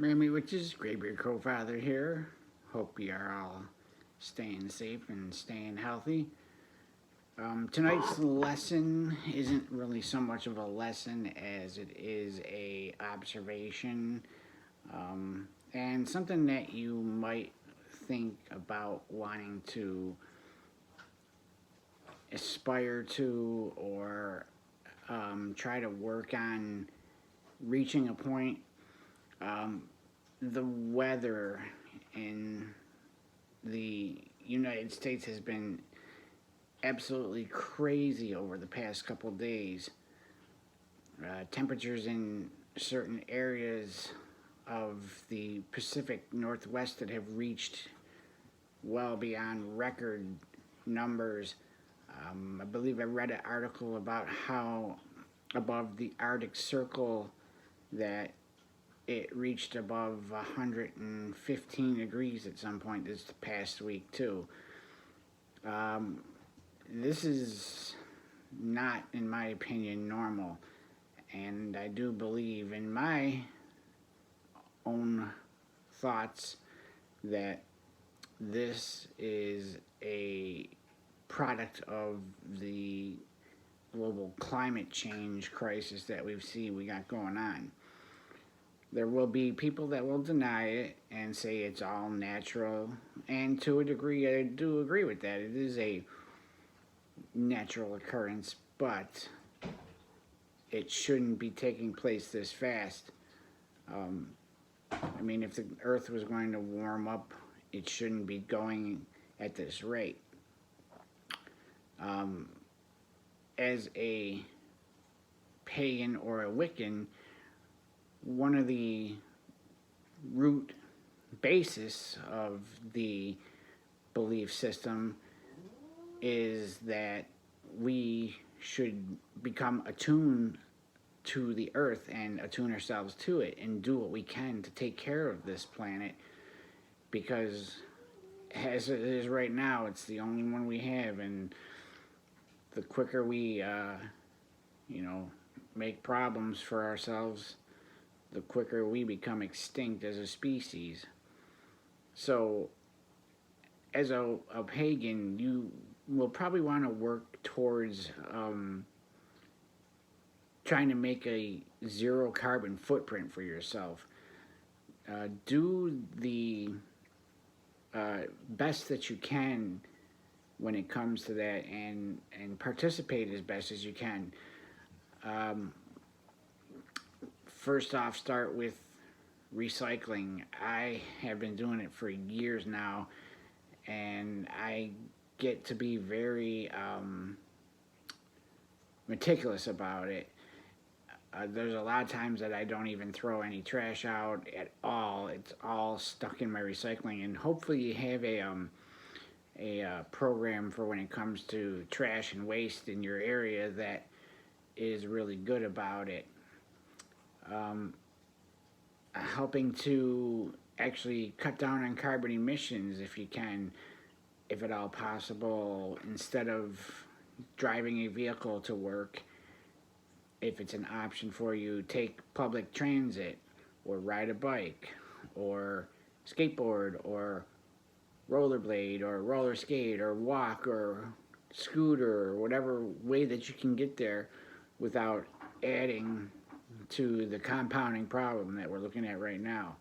Mammy Witches, Graybeard Co-Father here. Hope you are all staying safe and staying healthy. Tonight's lesson isn't really so much of a lesson as it is a observation and something that you might think about wanting to aspire to or try to work on reaching a point. The weather in the United States has been absolutely crazy over the past couple days. Temperatures in certain areas of the Pacific Northwest that have reached well beyond record numbers. I believe I read an article about how above the Arctic Circle that it reached above 115 degrees at some point this past week too. This is not, in my opinion, normal, and I do believe in my own thoughts that this is a product of the global climate change crisis that we got going on. There will be people that will deny it and say it's all natural, and to a degree I do agree with that. It is a natural occurrence, but it shouldn't be taking place this fast. I mean, if the earth was going to warm up, it shouldn't be going at this rate. As a pagan or a Wiccan, one of the root basis of the belief system is that we should become attuned to the earth and attune ourselves to it and do what we can to take care of this planet, because as it is right now, it's the only one we have, and the quicker we make problems for ourselves, the quicker we become extinct as a species. So as a pagan, you will probably want to work towards trying to make a zero carbon footprint for yourself. Do the best that you can when it comes to that, and participate as best as you can. First off, start with recycling. I have been doing it for years now, and I get to be very meticulous about it. There's a lot of times that I don't even throw any trash out at all. It's all stuck in my recycling, and hopefully you have a program for when it comes to trash and waste in your area that is really good about it. Helping to actually cut down on carbon emissions if you can, if at all possible, instead of driving a vehicle to work. If it's an option for you, take public transit or ride a bike or skateboard or rollerblade or roller skate or walk or scooter or whatever way that you can get there without adding to the compounding problem that we're looking at right now.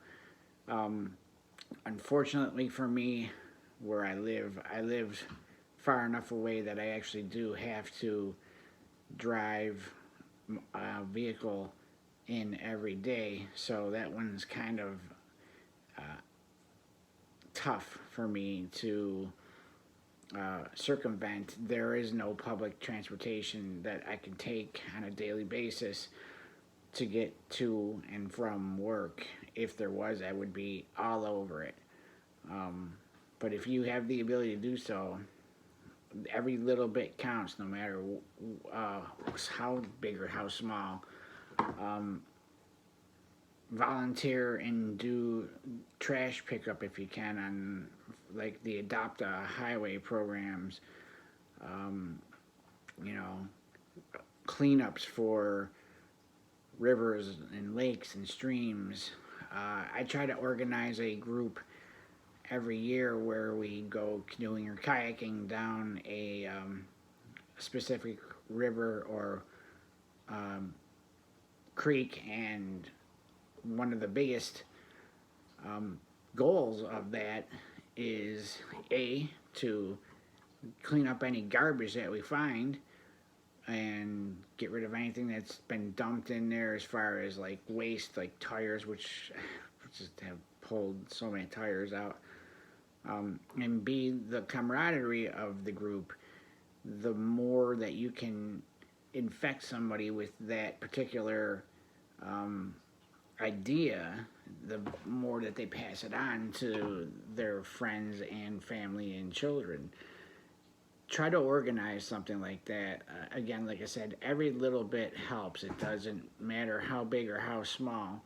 Unfortunately for me, where I live far enough away that I actually do have to drive a vehicle in every day, so that one's kind of tough for me to circumvent. There is no public transportation that I can take on a daily basis to get to and from work. If there was, I would be all over it. But if you have the ability to do so, every little bit counts, no matter how big or how small. Volunteer and do trash pickup if you can on like the Adopt a Highway programs. Cleanups for rivers and lakes and streams. I try to organize a group every year where we go canoeing or kayaking down a specific river or creek, and one of the biggest goals of that is to clean up any garbage that we find and get rid of anything that's been dumped in there as far as like waste, like tires, which just have pulled so many tires out. And B, the camaraderie of the group. The more that you can infect somebody with that particular idea, the more that they pass it on to their friends and family and children. Try to organize something like that. Again, like I said, every little bit helps. It doesn't matter how big or how small.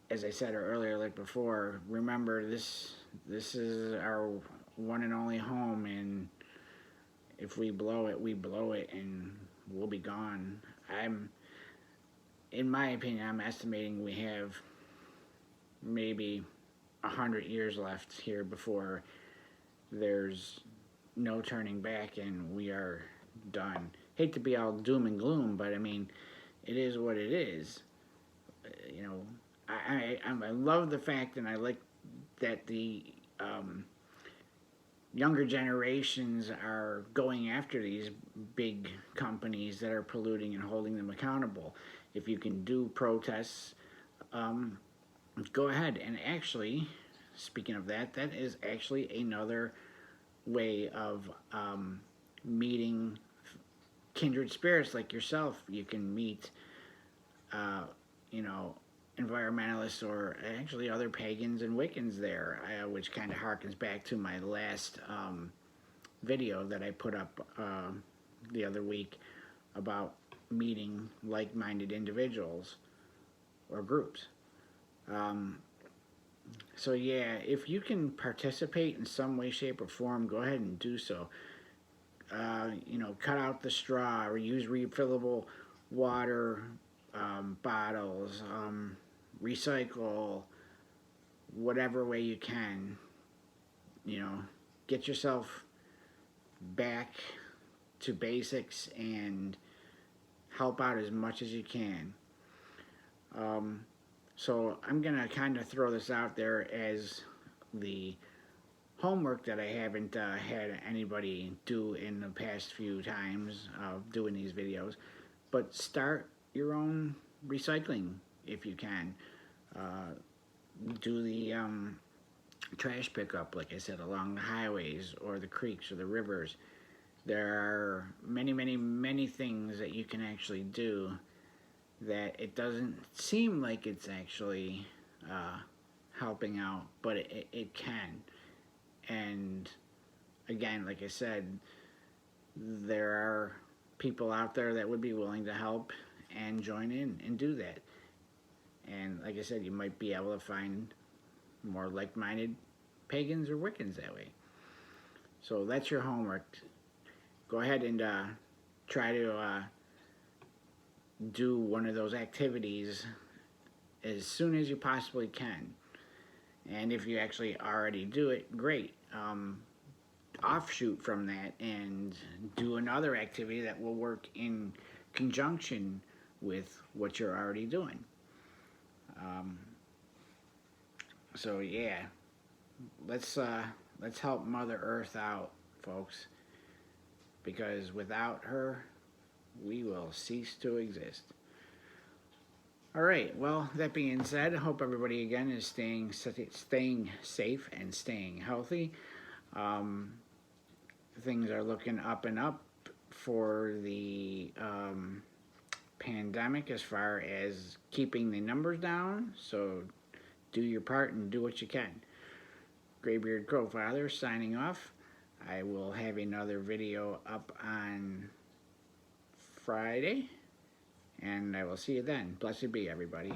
As I said earlier, like before, remember this is our one and only home, and if we blow it, and we'll be gone. In my opinion, I'm estimating we have maybe 100 years left here before there's no turning back and we are done. Hate to be all doom and gloom, but I mean, it is what it is. You know, I love the fact, and I like that the younger generations are going after these big companies that are polluting and holding them accountable. If you can do protests, go ahead. And actually, speaking of that, that is actually another way of meeting kindred spirits like yourself. You can meet, you know, environmentalists or actually other pagans and Wiccans there, which kind of harkens back to my last video that I put up the other week about meeting like-minded individuals or groups. So yeah, if you can participate in some way, shape, or form, go ahead and do so. You know, cut out the straw or use refillable water bottles, recycle whatever way you can. You know, get yourself back to basics and help out as much as you can. So I'm gonna kind of throw this out there as the homework that I haven't had anybody do in the past few times of doing these videos. But start your own recycling if you can. Do the trash pickup, like I said, along the highways or the creeks or the rivers. There are many, many, many things that you can actually do that it doesn't seem like it's actually helping out, but it can. And again, like I said, there are people out there that would be willing to help and join in and do that. And like I said, you might be able to find more like-minded pagans or Wiccans that way. So that's your homework. Go ahead and try to do one of those activities as soon as you possibly can. And if you actually already do it, great. Offshoot from that and do another activity that will work in conjunction with what you're already doing. So yeah, let's help Mother Earth out, folks, because without her, we will cease to exist. All right, well, that being said, I hope everybody again is staying safe and staying healthy. Things are looking up and up for the pandemic as far as keeping the numbers down, so do your part and do what you can. Graybeard Crowfather signing off. I will have another video up on Friday, and I will see you then. Blessed be, everybody.